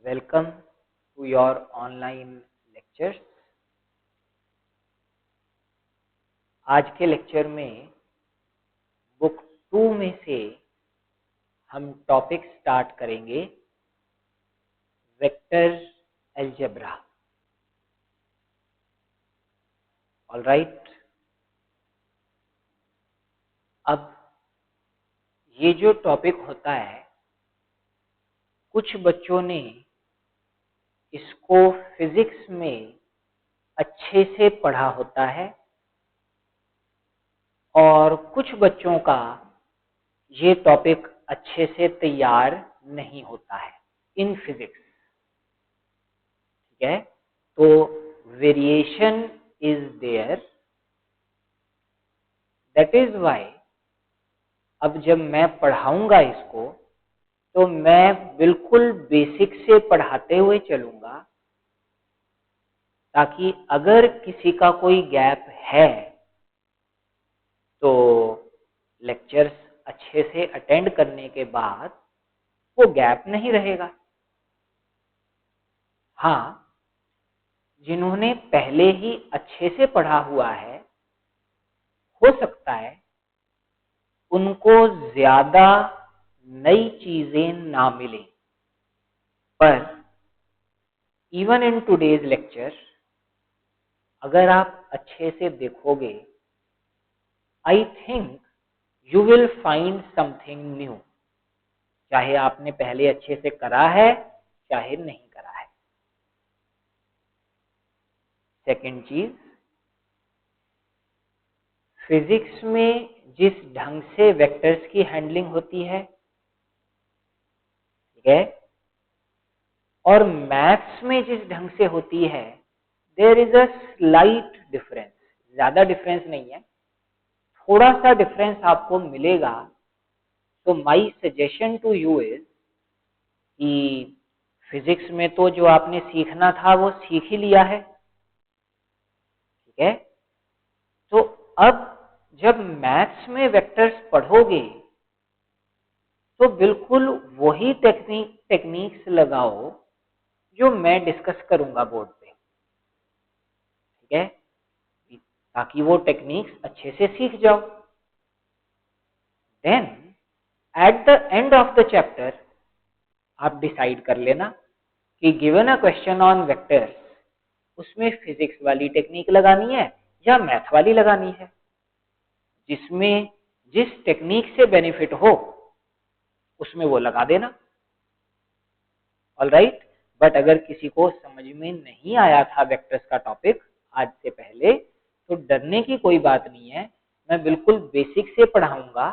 Welcome to your online lectures. आज के lecture में बुक 2 में से हम टॉपिक स्टार्ट करेंगे वेक्टर अलजेब्रा। ऑलराइट, अब ये जो टॉपिक होता है, कुछ बच्चों ने इसको फिजिक्स में अच्छे से पढ़ा होता है और कुछ बच्चों का ये टॉपिक अच्छे से तैयार नहीं होता है इन फिजिक्स। ठीक है, तो variation is there, that is why अब जब मैं पढ़ाऊंगा इसको तो मैं बिल्कुल बेसिक से पढ़ाते हुए चलूंगा, ताकि अगर किसी का कोई गैप है तो लेक्चर्स अच्छे से अटेंड करने के बाद वो गैप नहीं रहेगा। हाँ, जिन्होंने पहले ही अच्छे से पढ़ा हुआ है, हो सकता है उनको ज्यादा नई चीजें ना मिले, पर इवन इन टुडेज लेक्चर अगर आप अच्छे से देखोगे, I think you will find something new, चाहे आपने पहले अच्छे से करा है चाहे नहीं करा है। सेकंड चीज, फिजिक्स में जिस ढंग से वेक्टर्स की हैंडलिंग होती है, ठीक है, और मैथ्स में जिस ढंग से होती है, there is a slight difference. ज्यादा डिफरेंस नहीं है, थोड़ा सा डिफरेंस आपको मिलेगा। तो my suggestion to you is कि फिजिक्स में तो जो आपने सीखना था वो सीख ही लिया है, ठीक है, तो अब जब मैथ्स में वेक्टर्स पढ़ोगे तो बिल्कुल वही टेक्निक्स लगाओ जो मैं डिस्कस करूंगा बोर्ड पे, ठीक है, ताकि वो टेक्निक्स अच्छे से सीख जाओ। Then at the end of the chapter आप डिसाइड कर लेना कि given a question on vectors, उसमें फिजिक्स वाली टेक्निक लगानी है या मैथ वाली लगानी है। जिसमें जिस टेक्निक से बेनिफिट हो उसमें वो लगा देना। ऑलराइट, बट अगर किसी को समझ में नहीं आया था वेक्टर्स का टॉपिक आज से पहले, तो डरने की कोई बात नहीं है, मैं बिल्कुल बेसिक से पढ़ाऊंगा,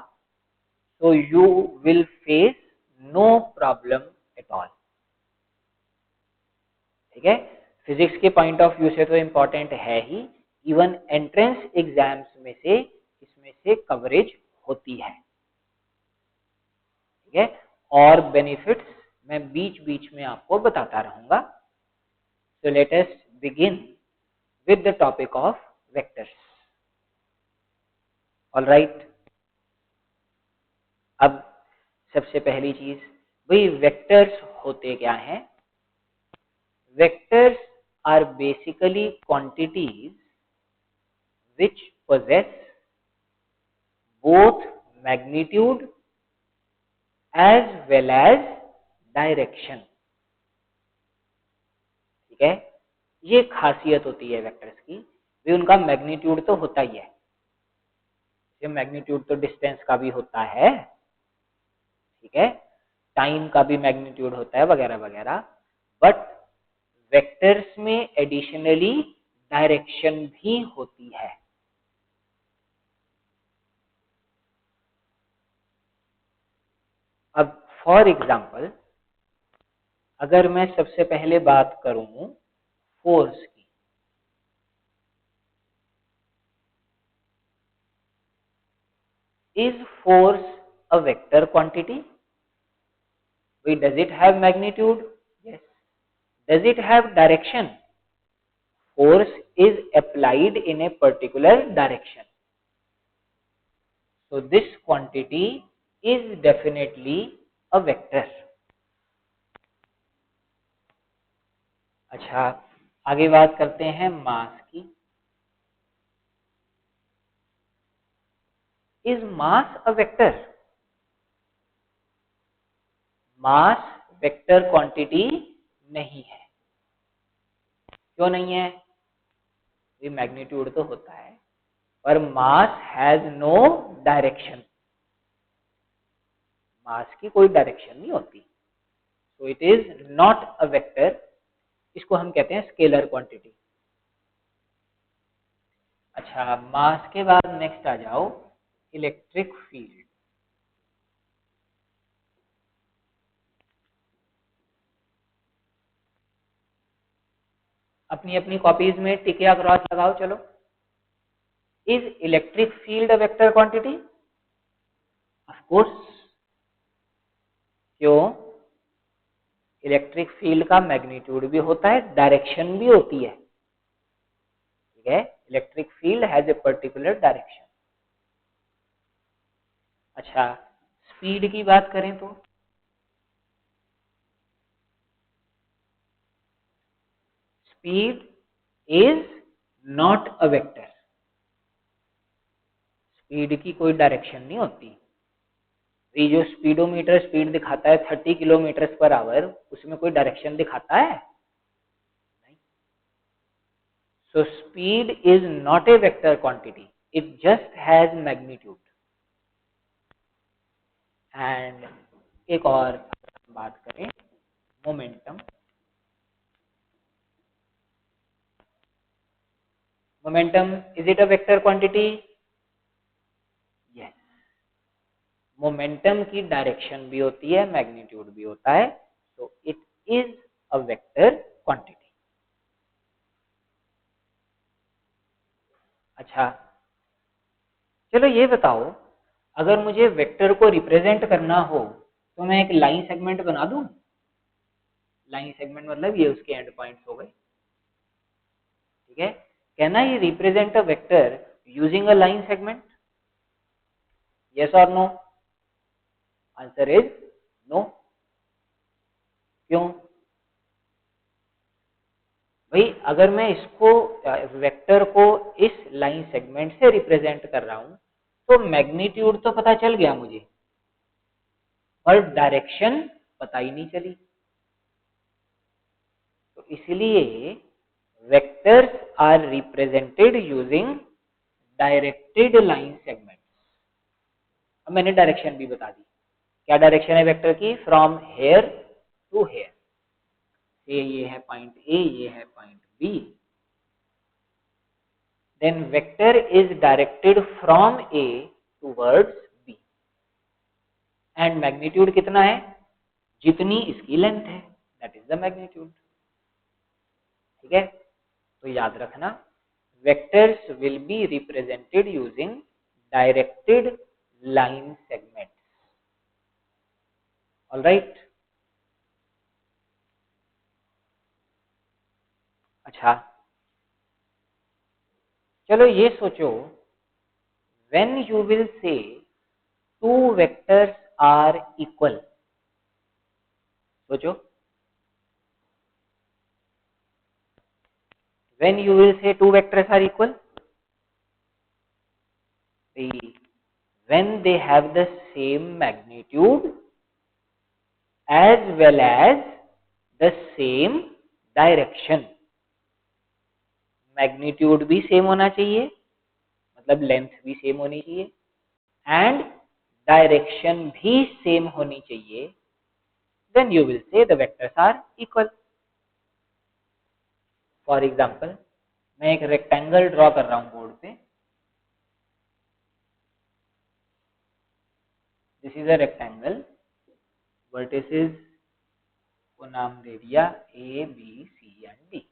तो you will face no problem at all. ठीक है, फिजिक्स के पॉइंट ऑफ व्यू से तो इम्पोर्टेंट है ही, इवन एंट्रेंस एग्जाम्स में से इसमें से कवरेज होती है। ठीक है, और बेनिफिट्स मैं बीच बीच में आपको बताता रहूंगा। So let us begin with the topic of vectors. Alright, अब सबसे पहली चीज, भाई वेक्टर्स होते क्या हैं? Vectors are basically quantities which possess both magnitude as well as direction। ठीक है, ये खासियत होती है वेक्टर्स की, भी उनका मैग्नीट्यूड तो होता ही है, ये मैग्नीट्यूड तो डिस्टेंस का भी होता है, ठीक है, टाइम का भी मैग्नीट्यूड होता है वगैरह वगैरह, बट वेक्टर्स में एडिशनली डायरेक्शन भी होती है। अब फॉर एग्जाम्पल, अगर मैं सबसे पहले बात करूं फोर्स की, is force a vector quantity? Does it have magnitude? Yes. Does it have direction? Force is applied in a particular direction, so this quantity is definitely a vector। अच्छा, आगे बात करते हैं मास की। Is mass a vector? Mass vector quantity नहीं है। क्यों नहीं है? ये मैग्नीट्यूड तो होता है, पर मास हैज नो डायरेक्शन। मास की कोई डायरेक्शन नहीं होती, so it is not a vector. इसको हम कहते हैं स्केलर क्वांटिटी। अच्छा, मास के बाद नेक्स्ट आ जाओ इलेक्ट्रिक फील्ड। अपनी अपनी कॉपीज में टिक या क्रॉस लगाओ। चलो, is electric field a vector quantity? Of course. क्यों? इलेक्ट्रिक फील्ड का मैग्नीट्यूड भी होता है, डायरेक्शन भी होती है। ठीक है, electric field has a particular direction. अच्छा, स्पीड की बात करें तो speed is not a vector. Speed की कोई डायरेक्शन नहीं होती। ये जो स्पीडोमीटर स्पीड दिखाता है 30 किलोमीटर पर आवर, उसमें कोई डायरेक्शन दिखाता है? नहीं। So speed is not a vector quantity, it just has magnitude. And एक और बात करें, momentum. Momentum, is it a vector quantity? Yes. Momentum की डायरेक्शन भी होती है, मैग्नीट्यूड भी होता है, तो it is a vector quantity. अच्छा, चलो ये बताओ, अगर मुझे वेक्टर को रिप्रेजेंट करना हो तो मैं एक लाइन सेगमेंट बना दूं? लाइन सेगमेंट मतलब ये उसके एंड पॉइंट्स हो गए। ठीक है, can I represent a vector using a line segment? Yes और नो? Answer is no. क्यों? भाई, अगर मैं इसको वेक्टर को इस लाइन सेगमेंट से रिप्रेजेंट कर रहा हूं तो मैग्नीट्यूड तो पता चल गया मुझे, पर डायरेक्शन पता ही नहीं चली। तो इसलिए vectors are represented using directed line segment. अब मैंने डायरेक्शन भी बता दी। क्या डायरेक्शन है वेक्टर की? From here to here. ये है पॉइंट ए, ये है point B. then vector is directed from A towards B and magnitude कितना है? जितनी इसकी लेंथ है, that is the magnitude। ठीक है, तो याद रखना, vectors will be represented using directed line segments। all right। अच्छा, चलो ये सोचो, when you will say two vectors are equal, सोचो, when you will say two vectors are equal, when they have the same magnitude as well as the same direction। Magnitude भी same होना चाहिए, मतलब length भी same होनी चाहिए, and direction भी same होनी चाहिए, then you will say the vectors are equal. For example, मैं एक रेक्टेंगल ड्रॉ कर रहा हूं बोर्ड पे। This is a rectangle, vertices को नाम दे दिया A B C and D.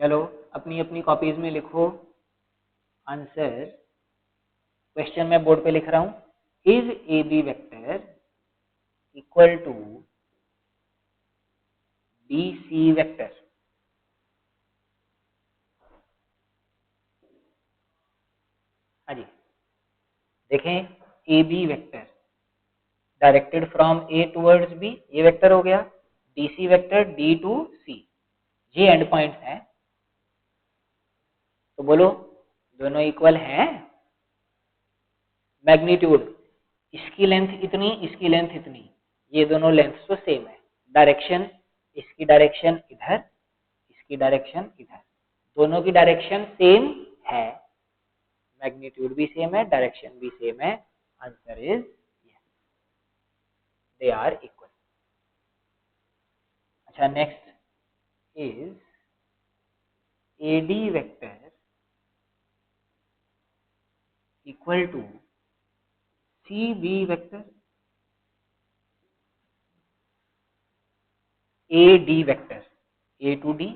चलो, अपनी अपनी कॉपीज में लिखो आंसर। क्वेश्चन मैं बोर्ड पे लिख रहा हूं, is A B vector equal to B C vector? हाँ जी, देखें, A B vector directed from A towards B, ये वेक्टर हो गया। DC vector D to C, ये एंड पॉइंट्स हैं। तो बोलो दोनों इक्वल हैं? मैग्नीट्यूड, इसकी लेंथ इतनी, इसकी लेंथ इतनी, ये दोनों लेंथ तो सेम है। डायरेक्शन, इसकी डायरेक्शन इधर, इसकी डायरेक्शन इधर, दोनों की डायरेक्शन सेम है, मैग्नीट्यूड भी सेम है, डायरेक्शन भी सेम है। Answer is yes, they are equal. अच्छा, next is AD vector equal to CB vector. AD vector A to D,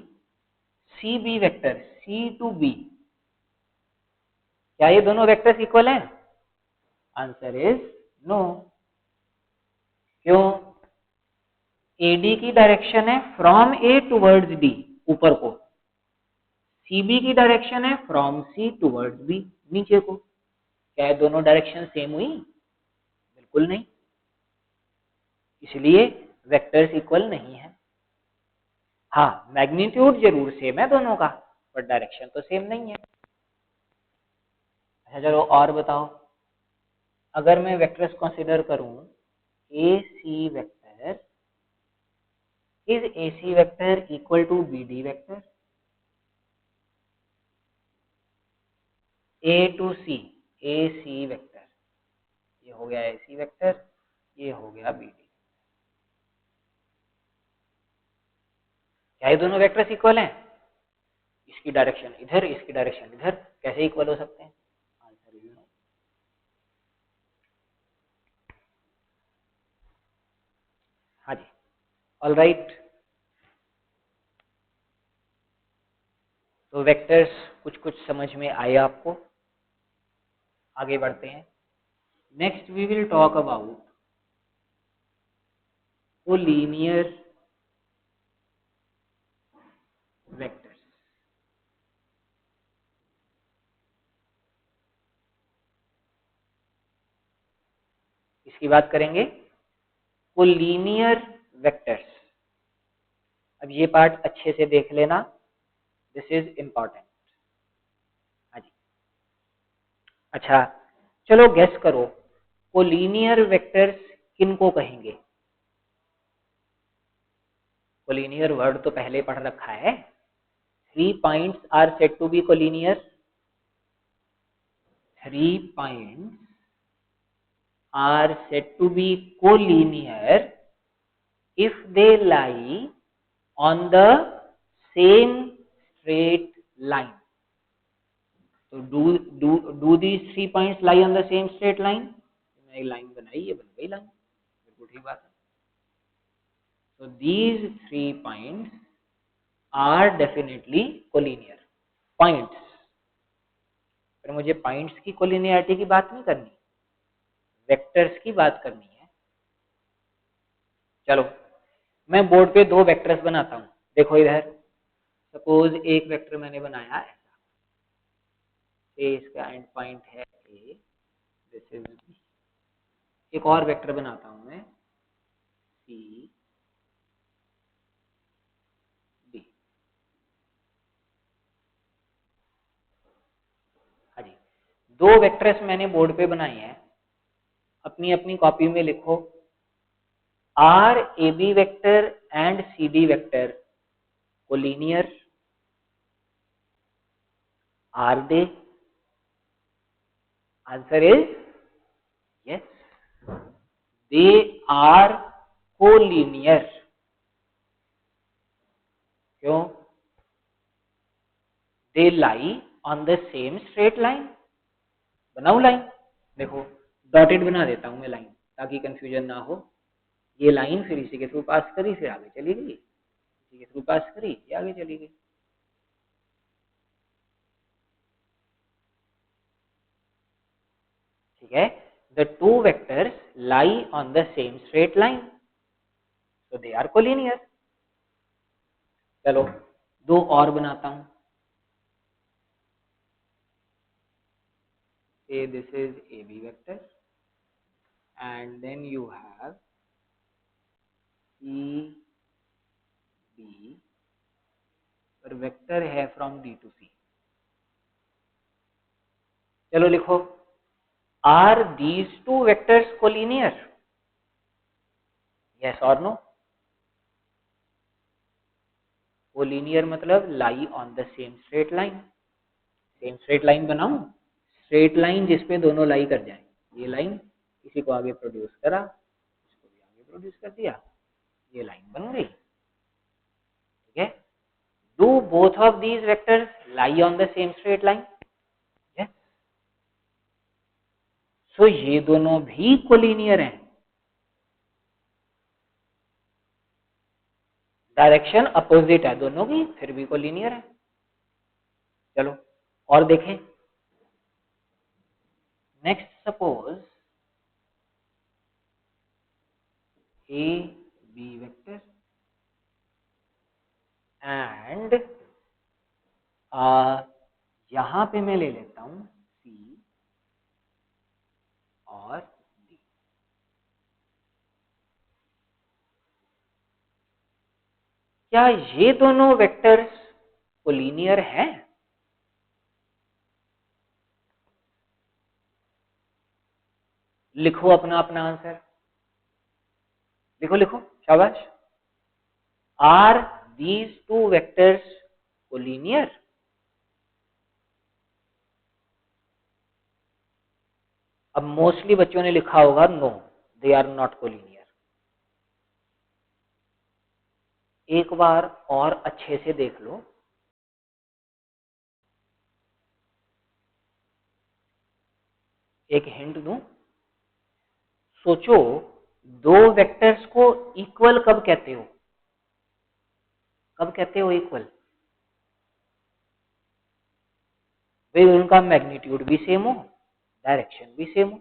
CB vector C to B, क्या ये दोनों वेक्टर्स इक्वल हैं? Answer is no. क्यों? AD की direction है from A towards D, ऊपर को। CB की डायरेक्शन है फ्रॉम C टुवर्ड्स B, नीचे को। क्या ये दोनों डायरेक्शन सेम हुई? बिल्कुल नहीं, इसलिए वेक्टर्स इक्वल नहीं है। हाँ, मैग्नीट्यूड जरूर सेम है दोनों का, पर डायरेक्शन तो सेम नहीं है। अच्छा चलो और बताओ, अगर मैं वेक्टर्स कंसीडर करूं, AC vector, is AC vector equal to BD vector? A to C, AC vector, ये हो गया AC वेक्टर, ये हो गया BD। क्या ये दोनों वेक्टर्स इक्वल हैं? इसकी डायरेक्शन इधर, इसकी डायरेक्शन इधर, कैसे इक्वल हो सकते हैं? Answer is no. हाँ जी, ऑल राइट। तो वेक्टर्स कुछ कुछ समझ में आए आपको? आगे बढ़ते हैं। Next we will talk about collinear vectors. इसकी बात करेंगे, कोलिनियर वेक्टर्स। अब ये पार्ट अच्छे से देख लेना, दिस इज इंपॉर्टेंट। हाँ जी। अच्छा चलो गेस करो, कोलिनियर वेक्टर्स किनको कहेंगे? कोलिनियर वर्ड तो पहले पढ़ रखा है। 3 points are said to be collinear. 3 points are said to be collinear if they lie on the same straight line. So do these 3 points lie on the same straight line? मैंने line बनाई, ये बन गई line, बिल्कुल ठीक बात है। So these 3 points are definitely collinear points। पर मुझे पॉइंट्स की कोलिनियरिटी की बात नहीं करनी, वेक्टर्स की बात करनी है। चलो मैं बोर्ड पे 2 वेक्टर्स बनाता हूं, देखो इधर। सपोज एक वेक्टर मैंने बनाया ऐसा, ए इसका एंड पॉइंट है ए, दिस इज बी। एक और वेक्टर बनाता हूं मैं, सी डी। हाँ जी, 2 वेक्टर्स मैंने बोर्ड पे बनाए हैं, अपनी अपनी कॉपी में लिखो, are A B vector and C D vector collinear? Are they? Answer is yes, they are collinear. क्यों? They lie on the same straight line. बनाऊ लाइन, देखो डॉटेड बना देता हूं मैं लाइन, ताकि कंफ्यूजन ना हो। ये लाइन फिर इसी के थ्रू पास करी, फिर आगे चली गई, इसी के थ्रू पास करी, ये आगे चली गई। ठीक है, the two vectors lie on the same straight line, so they are collinear. चलो 2 और बनाता हूं। Say this is AB vector and then you have CD D और वेक्टर है फ्रॉम डी टू सी। चलो लिखो, are these two vectors collinear? Yes और no? Collinear मतलब lie on the same straight line. Same straight line बनाऊं, straight line जिसपे दोनों लाई कर जाए। ये लाइन किसी को आगे प्रोड्यूस करा, इसको भी आगे प्रोड्यूस कर दिया, ये लाइन बन गई। ठीक है, do both of these vectors lie on the same straight line? Yes, so ये दोनों भी कोलिनियर हैं। डायरेक्शन अपोजिट है दोनों की, फिर भी कोलिनियर है। चलो और देखें। Next suppose A B vector and यहां पे मैं ले लेता हूं सी और डी। क्या ये दोनों वेक्टर्स कोलिनियर हैं? लिखो अपना अपना आंसर, लिखो लिखो, शाबाश। Are these two vectors collinear? अब मोस्टली बच्चों ने लिखा होगा no, they are not collinear. एक बार और अच्छे से देख लो। एक हिंट दूं, सोचो दो वेक्टर्स को इक्वल कब कहते हो? कब कहते हो इक्वल? भाई उनका मैग्नीट्यूड भी सेम हो, डायरेक्शन भी सेम हो,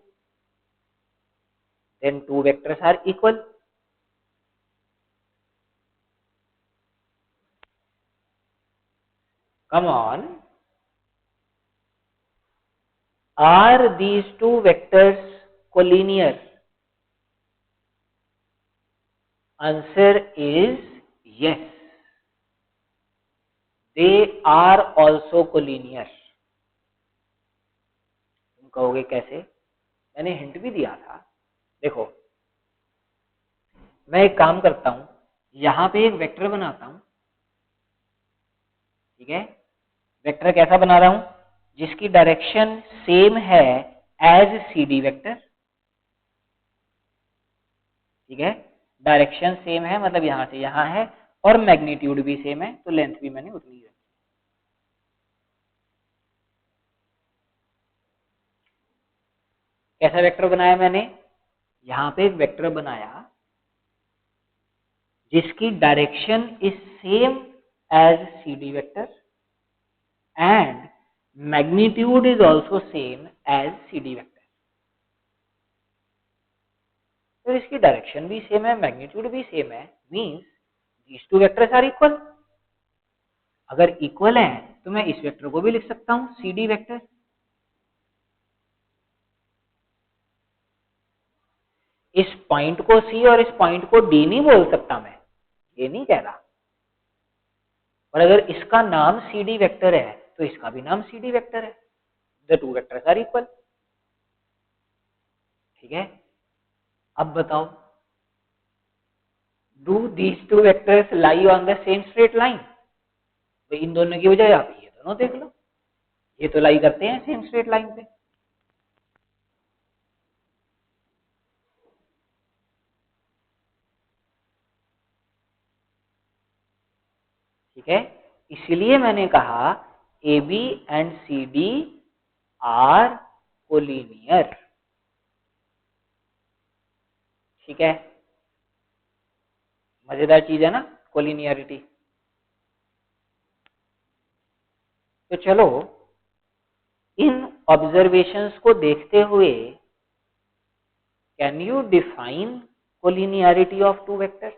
then two vectors are equal. Come on, are these two vectors collinear? Answer is yes, they are also collinear। तुम कहोगे कैसे? मैंने हिंट भी दिया था। देखो, मैं एक काम करता हूं, यहां पे एक वेक्टर बनाता हूं। ठीक है, वेक्टर कैसा बना रहा हूं? जिसकी डायरेक्शन सेम है एज सी डी वेक्टर। ठीक है, डायरेक्शन सेम है मतलब यहां से यहां है, और मैग्नीट्यूड भी सेम है, तो लेंथ भी मैंने उतनी ही रखी। कैसा वेक्टर बनाया मैंने? यहां पे एक वेक्टर बनाया जिसकी direction is same as C D vector and magnitude is also same as C D vector. तो इसकी डायरेक्शन भी सेम है, मैग्नीट्यूड भी सेम है, means these two vectors are equal. अगर इक्वल है तो मैं इस वेक्टर को भी लिख सकता हूं सी डी वेक्टर। इस पॉइंट को सी और इस पॉइंट को डी नहीं बोल सकता मैं, ये नहीं कह रहा। और अगर इसका नाम सी डी वेक्टर है तो इसका भी नाम सी डी वेक्टर है, the two vectors are equal. ठीक है, अब बताओ, do these two vectors lie on the same straight line? तो इन दोनों की बजाय आप ये दोनों देख लो, ये तो लाई करते हैं सेम स्ट्रेट लाइन पे। ठीक है, इसलिए मैंने कहा A B and C D are collinear. ठीक है, मजेदार चीज है ना कोलिनियरिटी। तो चलो इन ऑब्जर्वेशंस को देखते हुए can you define collinearity of two vectors?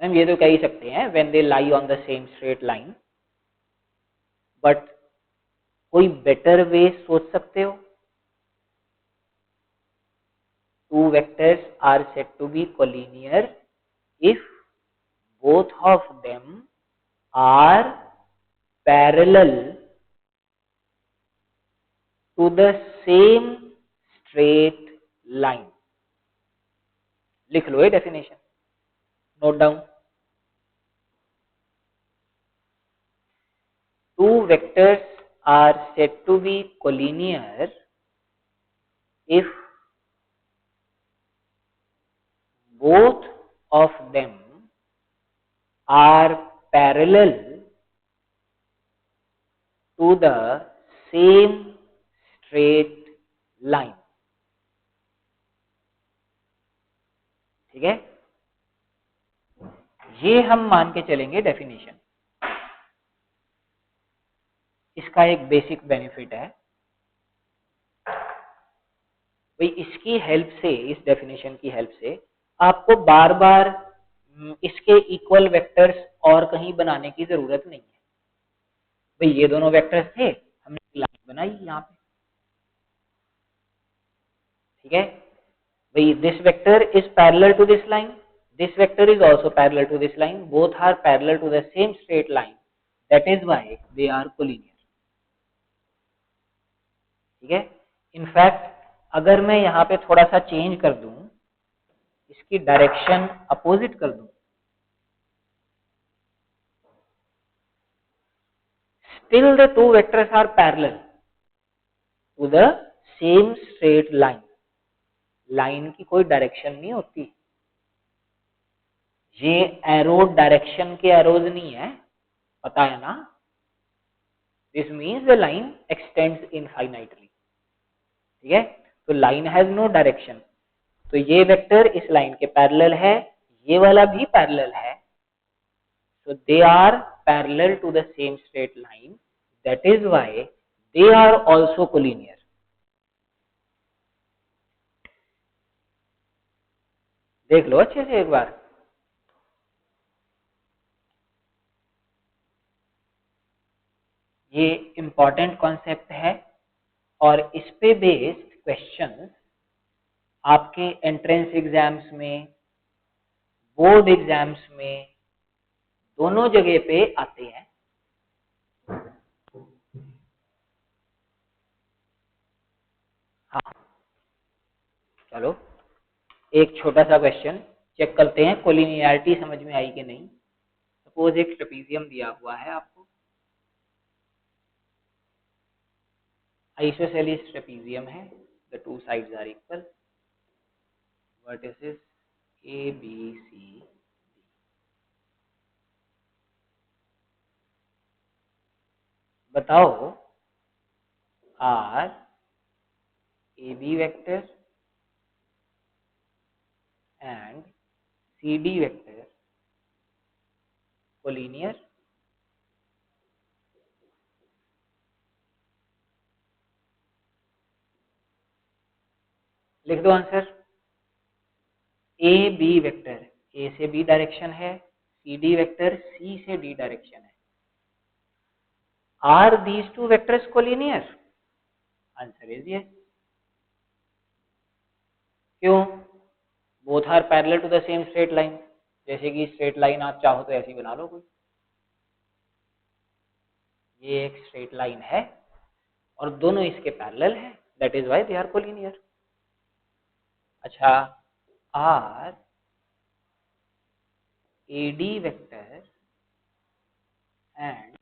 हम ये तो कह ही सकते हैं when they lie on the same straight line, but कोई बेटर वे सोच सकते हो? Two vectors are said to be collinear if both of them are parallel to the same straight line. लिख लो ये definition, note down. Two vectors are said to be collinear if both of them are parallel to the same straight line. ठीक है, ये हम मान के चलेंगे definition. इसका एक बेसिक बेनिफिट है भाई, इसकी हेल्प से, इस डेफिनेशन की हेल्प से आपको बार बार इसके इक्वल वेक्टर्स और कहीं बनाने की जरूरत नहीं है. भाई ये दोनों वेक्टर्स थे, हमने एक लाइन बनाई यहाँ पे. ठीक है भाई, this vector is parallel to this line, this vector is also parallel to this line, both are parallel to the same straight line, that is why they are collinear. ठीक है, इनफैक्ट अगर मैं यहाँ पे थोड़ा सा चेंज कर दूं, इसकी डायरेक्शन अपोजिट कर दूं, still the two vectors are parallel to the same straight line. Line की कोई डायरेक्शन नहीं होती, ये एरो डायरेक्शन के एरोज नहीं है, पता है ना. This means the line x tends infinitely. ठीक है, तो लाइन हैज नो डायरेक्शन, तो ये वेक्टर इस लाइन के पैरेलल है, ये वाला भी पैरेलल है, so they are parallel to the same straight line, that is why they are also collinear. देख लो अच्छे से एक बार. ये इंपॉर्टेंट कॉन्सेप्ट है और इस पे बेस्ड क्वेश्चंस आपके एंट्रेंस एग्जाम्स में, बोर्ड एग्जाम्स में, दोनों जगह पे आते हैं. हाँ चलो एक छोटा सा क्वेश्चन चेक करते हैं, कोलिनियरिटी समझ में आई कि नहीं. सपोज एक ट्रेपेजियम दिया हुआ है आपको, आइसोसेलेस ट्रेपेजियम है, the two sides are equal, vertices A B C. बताओ are A B vector and C D vector collinear. लिख दो answer. A B vector, A से बी डायरेक्शन है, सी डी वेक्टर सी से D direction है. Are these two vectors collinear? Answer is yes. क्यों? Both are parallel to the same straight line. जैसे कि straight line आप चाहो तो ऐसी बना लो कोई, ये एक स्ट्रेट लाइन है और दोनों इसके पैरेलल है, that is why they are collinear. अच्छा, are A D vector and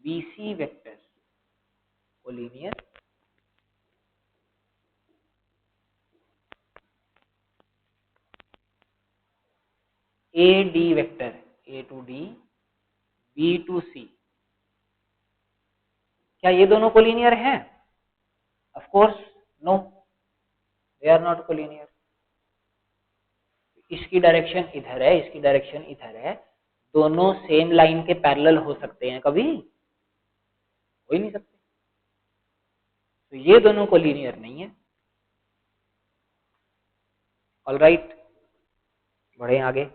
B C vector collinear. A D vector, A to D, B to C, क्या ये दोनों कोलिनियर हैं? Of course no, they are not collinear. इसकी direction इधर है, इसकी direction इधर है, दोनों सेम लाइन के पैरेलल हो सकते हैं कभी? हो ही नहीं सकते. तो ये दोनों कोलिनियर नहीं है. ऑलराइट, बढ़े आगे.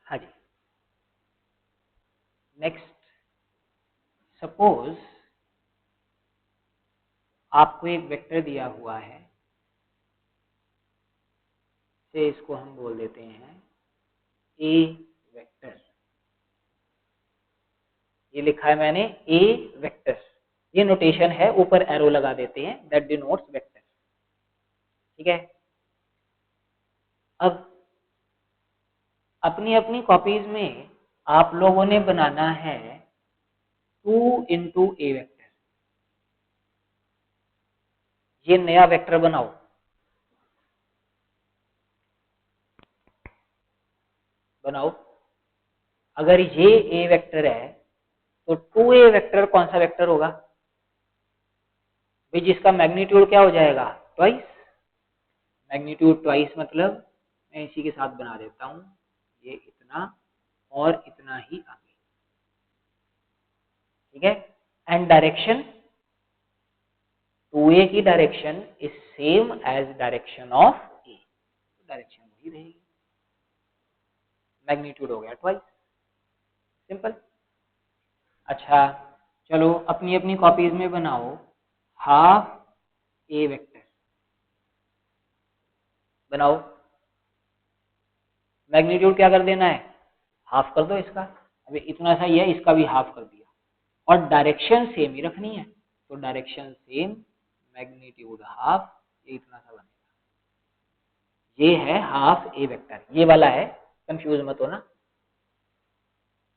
हाँ जी, नेक्स्ट, सपोज आपको एक वेक्टर दिया हुआ है, से इसको हम बोल देते हैं ए वेक्टर। ये लिखा है मैंने ए वेक्टर, ये नोटेशन है, ऊपर एरो लगा देते हैं, दैट डिनोट्स वेक्टर। ठीक है, अब अपनी अपनी कॉपीज में आप लोगों ने बनाना है 2 इंटू ए वेक्टर। ये नया वेक्टर बनाओ, बनाओ। अगर ये ए वेक्टर है तो 2a वेक्टर कौन सा वेक्टर होगा भाई, जिसका मैग्नीट्यूड क्या हो जाएगा, ट्वाइस। मैग्नीट्यूड ट्वाइस मतलब मैं इसी के साथ बना देता हूं, ये इतना और इतना ही आगे। ठीक है, एंड डायरेक्शन 2a की direction is same as direction of A, direction वही रहेगी, मैग्नीट्यूड हो गया ट्वाइस, सिंपल। अच्छा चलो अपनी अपनी कॉपीज में बनाओ हाफ ए वेक्टर, बनाओ। मैग्नीट्यूड क्या कर देना है, हाफ कर दो इसका, अभी इतना सा ही है, इसका भी हाफ कर दिया, और डायरेक्शन सेम ही रखनी है, तो डायरेक्शन सेम, मैग्नीट्यूड हाफ, ये इतना सा बनेगा। ये है हाफ ए वेक्टर, ये वाला है, कंफ्यूज मत होना।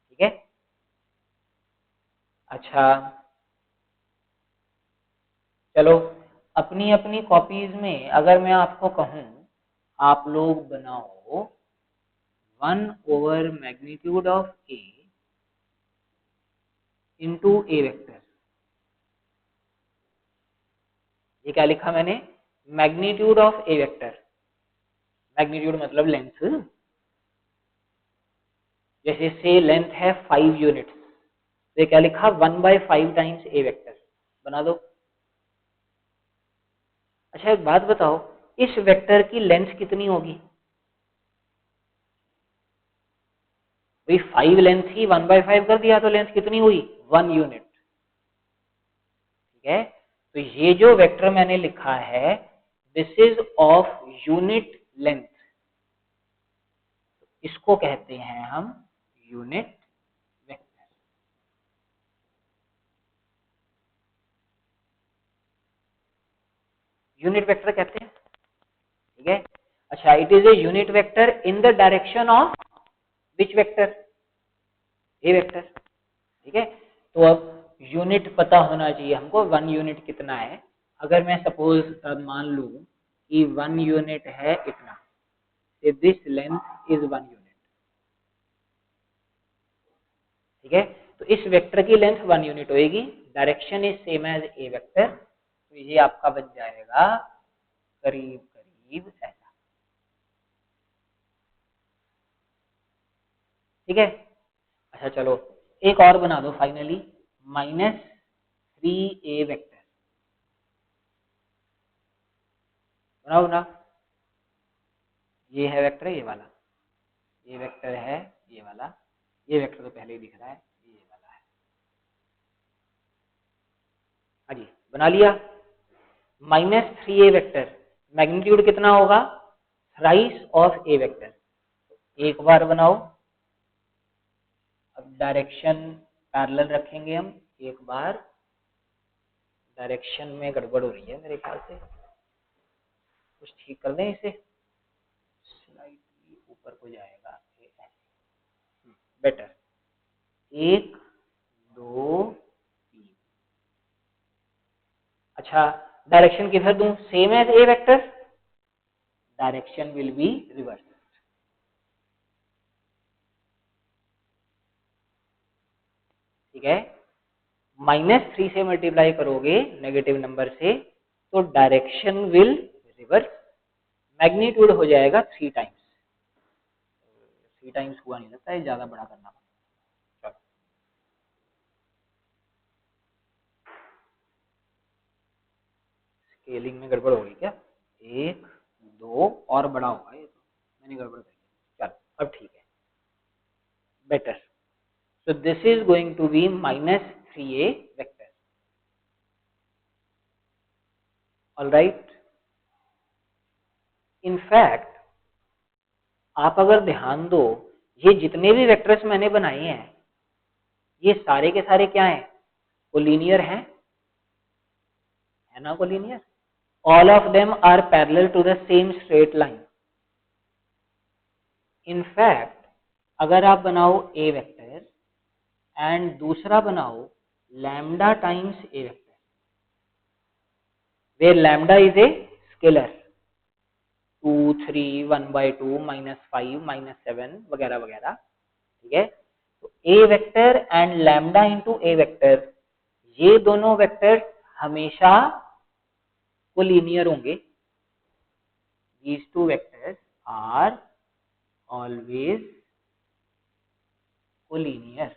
ठीक है, अच्छा चलो अपनी अपनी कॉपीज में अगर मैं आपको कहूं आप लोग बनाओ 1 over magnitude of A into A vector. ये क्या लिखा मैंने, magnitude of A vector, magnitude मतलब लेंथ, जैसे से लेंथ है 5 यूनिट्स, तो क्या लिखा 1/5 टाइम्स ए वेक्टर, बना दो। अच्छा एक बात बताओ, इस वेक्टर की लेंथ कितनी होगी भाई, 5 लेंथ ही 1/5 कर दिया तो लेंथ कितनी हुई, 1 यूनिट। ठीक है, तो ये जो वेक्टर मैंने लिखा है this is of unit length, इसको कहते हैं हम यूनिट वेक्टर। यूनिट वेक्टर कहते हैं। ठीक है, अच्छा it is a unit vector in the direction of which vector, A vector. ठीक है, तो अब यूनिट पता होना चाहिए हमको, 1 यूनिट कितना है। अगर मैं सपोज मान लूं कि 1 यूनिट है इतना, दिस लेंथ इज 1 यूनिट। ठीक है, तो इस वेक्टर की लेंथ 1 यूनिट होगी, direction is same as A vector, तो ये आपका बन जाएगा करीब करीब ऐसा। ठीक है, अच्छा चलो एक और बना दो फाइनली, -3a वेक्टर, बनाओ ना। ये है वेक्टर, ये वाला, ये वेक्टर है, ये वाला, ये वेक्टर तो पहले ही दिख रहा है, ये वाला है। हाँ जी बना लिया, -3a वेक्टर, मैग्नीट्यूड कितना होगा, थ्राइस ऑफ ए वेक्टर, एक बार बनाओ। अब डायरेक्शन पैरेलल रखेंगे हम, एक बार, डायरेक्शन में गड़बड़ हो रही है मेरे ख्याल से, कुछ ठीक कर दें इसे, स्लाइटली ऊपर को जाएगा, बेटर, 1 2 3। अच्छा डायरेक्शन किधर दूं, same as A vector, direction will be reverse. ठीक है, -3 से मल्टीप्लाई करोगे नेगेटिव नंबर से तो डायरेक्शन विल रिवर्स, मैग्नीट्यूड हो जाएगा 3 टाइम्स, 3 टाइम्स हुआ नहीं लगता है, ज्यादा बड़ा करना पड़ेगा। चलो स्केलिंग में गड़बड़ होगी क्या, 1 2 और बड़ा होगा ये तो, मैंने गड़बड़ कर दिया, चलो अब ठीक है। better. So this is going to be minus 3a vector. All right. In fact, आप अगर ध्यान दो, ये जितने भी वेक्टर्स मैंने बनाए हैं ये सारे के सारे क्या हैं? कोलिनियर हैं, है ना? Collinear. All of them are parallel to the same straight line. In fact, अगर आप बनाओ a वेक्टर एंड दूसरा बनाओ lambda times a vector, where lambda is a scalar, 2, 3, 1/2, -5, -7 वगैरह वगैरह. ठीक है. तो a vector and lambda into a vector, ये दोनों वेक्टर्स हमेशा कोलिनियर होंगे. These two vectors are always collinear.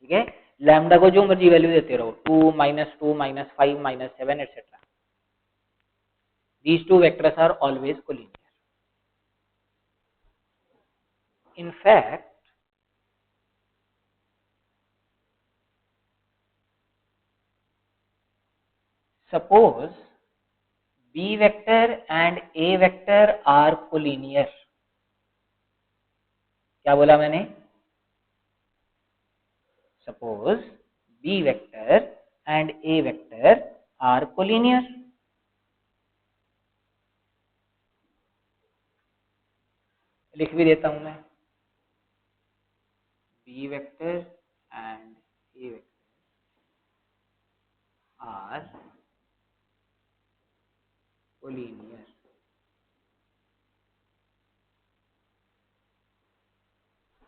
ठीक है. लैम्डा को जो मर्जी वैल्यू देते रहो, 2, -2, -5, -7 etcetera. These two vectors are always collinear. In fact, suppose b vector and a vector are collinear. क्या बोला मैंने? Suppose b vector and a vector are collinear. लिख भी देता हूं मैं, b vector and a vector are collinear.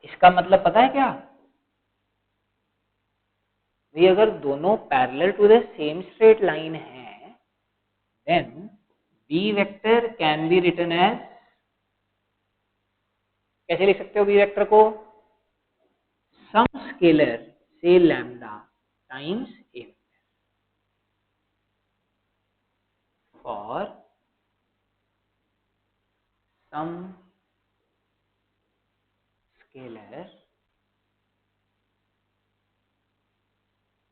इसका मतलब पता है क्या? भाई अगर दोनों parallel to the same straight line है, then b vector can be written as, कैसे लिख सकते हो b वेक्टर को? सम स्केलर से lambda times a vector for some scalar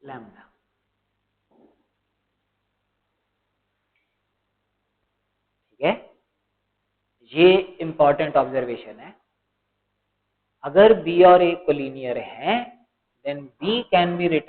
lambda. ठीक है. ये इंपॉर्टेंट ऑब्जर्वेशन है. अगर b और a कोलिनियर हैं, then b can be written